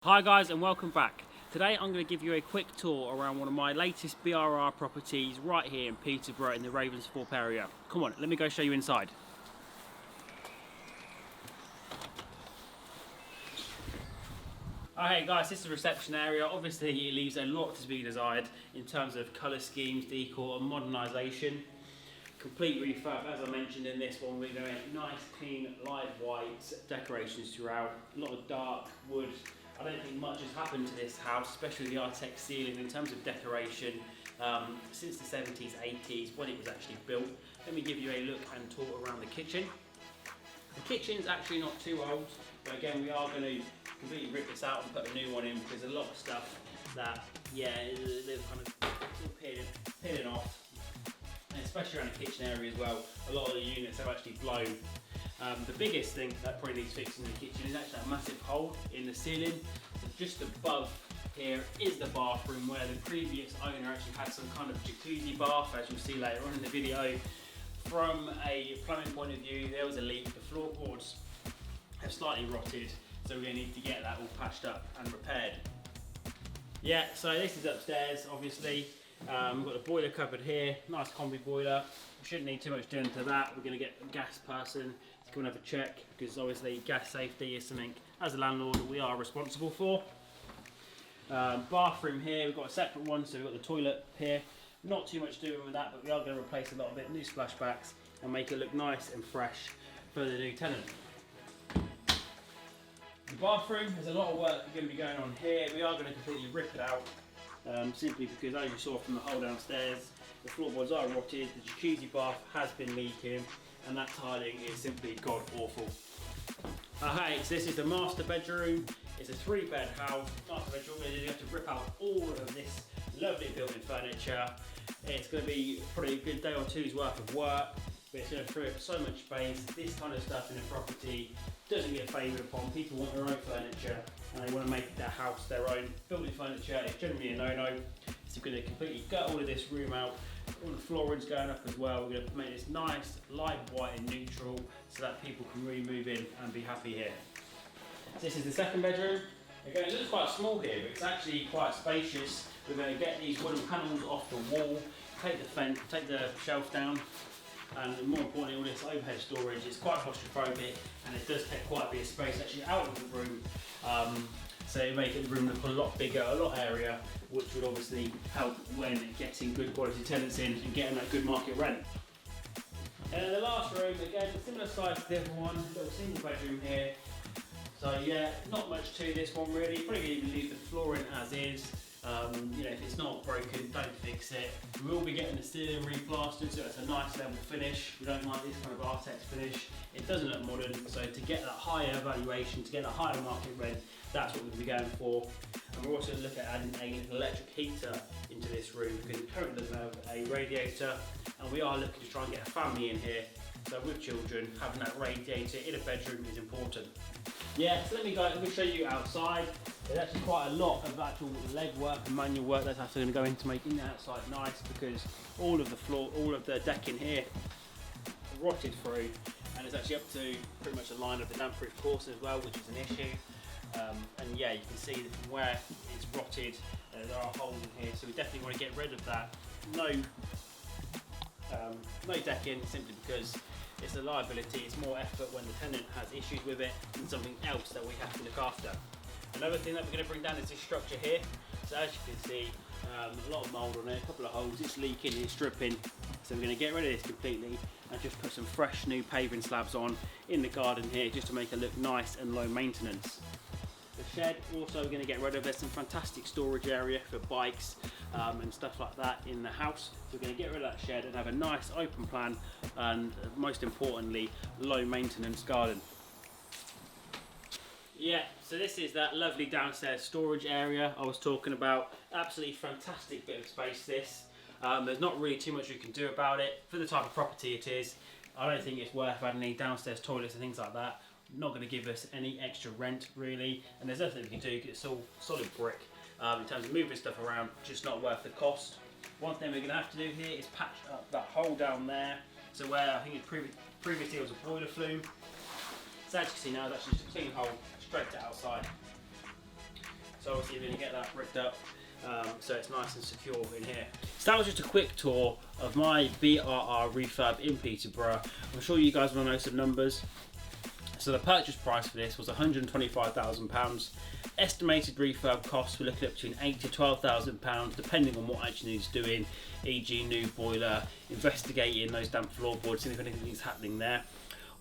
Hi guys and welcome back. Today I'm going to give you a quick tour around one of my latest BRR properties right here in Peterborough in the Ravensthorpe area. Come on, let me go show you inside. Alright guys, this is the reception area. Obviously it leaves a lot to be desired in terms of colour schemes, decor and modernisation. Complete refurb, as I mentioned in this one. We're going nice, clean, light white decorations throughout. A lot of dark wood. I don't think much has happened to this house, especially the Artex ceiling in terms of decoration since the 70s, 80s when it was actually built. Let me give you a look and tour around the kitchen. The kitchen's actually not too old, but again we are going to completely rip this out and put a new one in because a lot of stuff that, yeah, they're kind of peeling off, and especially around the kitchen area as well. A lot of the units have actually blown. The biggest thing that probably needs fixing in the kitchen is actually that massive hole in the ceiling. So just above here is the bathroom where the previous owner actually had some kind of jacuzzi bath, as you'll see later on in the video. From a plumbing point of view, there was a leak. The floorboards have slightly rotted, so we're going to need to get that all patched up and repaired. Yeah, so this is upstairs, obviously. We've got the boiler cupboard here, nice combi boiler. We shouldn't need too much doing to that. We're going to get a gas person to come and have a check because obviously gas safety is something, as a landlord, we are responsible for. Bathroom here, we've got a separate one, so we've got the toilet here. Not too much doing with that, but we are going to replace a lot of it, new splashbacks, and make it look nice and fresh for the new tenant. The bathroom, there's a lot of work going to be going on here. We are going to completely rip it out, simply because, as you saw from the hole downstairs, the floorboards are rotted, the jacuzzi bath has been leaking, and that tiling is simply god awful. Okay, so this is the master bedroom. It's a 3-bed house. Master bedroom, you have to rip out all of this lovely built-in furniture. It's going to be probably a good day or two's worth of work, but it's going to free up so much space. This kind of stuff in a property doesn't get favoured upon. People want their own furniture and they want to make their house their own. Built-in furniture is generally a no-no. So we're going to completely gut all of this room out. All the flooring's going up as well. We're going to make this nice, light white and neutral so that people can really move in and be happy here. So this is the second bedroom. Again, it looks quite small here, but it's actually quite spacious. We're going to get these wooden panels off the wall, take the shelf down, and more importantly, all this overhead storage is quite claustrophobic, and it does take quite a bit of space actually out of the room. So it makes the room look a lot bigger, a lot airier, which would obviously help when getting good quality tenants in and getting that good market rent. And the last room, again, similar size to the other one, little single bedroom here. So yeah, not much to this one really. Probably even leave the flooring as is. You know, if it's not broken, don't fix it. We will be getting the ceiling replastered, so it's a nice level finish. We don't like this kind of Artex finish. It doesn't look modern, so to get that higher valuation, to get that higher market rent, that's what we'll be going for. And we're also looking at adding an electric heater into this room because it currently doesn't have a radiator, and we are looking to try and get a family in here. So with children, having that radiator in a bedroom is important. Yeah, so let me show you outside. There's actually quite a lot of actual leg work and manual work that's actually going to go into making the outside nice, because all of the floor, all of the decking here rotted through, and it's actually up to pretty much a line of the damp-proof course as well, which is an issue. And yeah, you can see that from where it's rotted, there are holes in here, so we definitely want to get rid of that. No decking, simply because it's a liability. It's more effort when the tenant has issues with it than something else that we have to look after. Another thing that we're going to bring down is this structure here. So as you can see, a lot of mould on it, a couple of holes, it's leaking, it's dripping. So we're going to get rid of this completely and just put some fresh new paving slabs on in the garden here, just to make it look nice and low maintenance. The shed also we're going to get rid of. There's some fantastic storage area for bikes and stuff like that in the house. So we're going to get rid of that shed and have a nice open plan and, most importantly, low maintenance garden. Yeah, so this is that lovely downstairs storage area I was talking about. Absolutely fantastic bit of space this. There's not really too much you can do about it. For the type of property it is, I don't think it's worth adding any downstairs toilets and things like that. Not going to give us any extra rent really, and there's nothing we can do because it's all solid brick. In terms of moving stuff around, just not worth the cost. One thing we're going to have to do here is patch up that hole down there, so where I think it previously was a boiler flume. So as you can see now, it's actually just a clean hole straight to outside. So obviously we're going to get that bricked up so it's nice and secure in here. So that was just a quick tour of my BRR refurb in Peterborough. I'm sure you guys want to know some numbers. So the purchase price for this was £125,000. Estimated refurb costs, we're looking at between £8,000 to £12,000 depending on what actually needs doing, e.g. new boiler, investigating those damp floorboards, seeing if anything's happening there.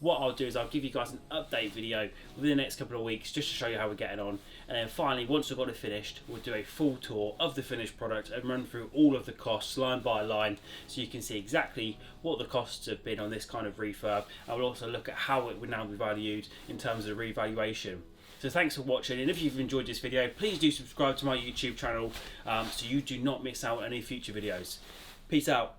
What I'll do is I'll give you guys an update video within the next couple of weeks just to show you how we're getting on, and then finally once we've got it finished we'll do a full tour of the finished product and run through all of the costs line by line so you can see exactly what the costs have been on this kind of refurb, and we'll also look at how it would now be valued in terms of revaluation. So thanks for watching, and if you've enjoyed this video please do subscribe to my YouTube channel so you do not miss out on any future videos. Peace out.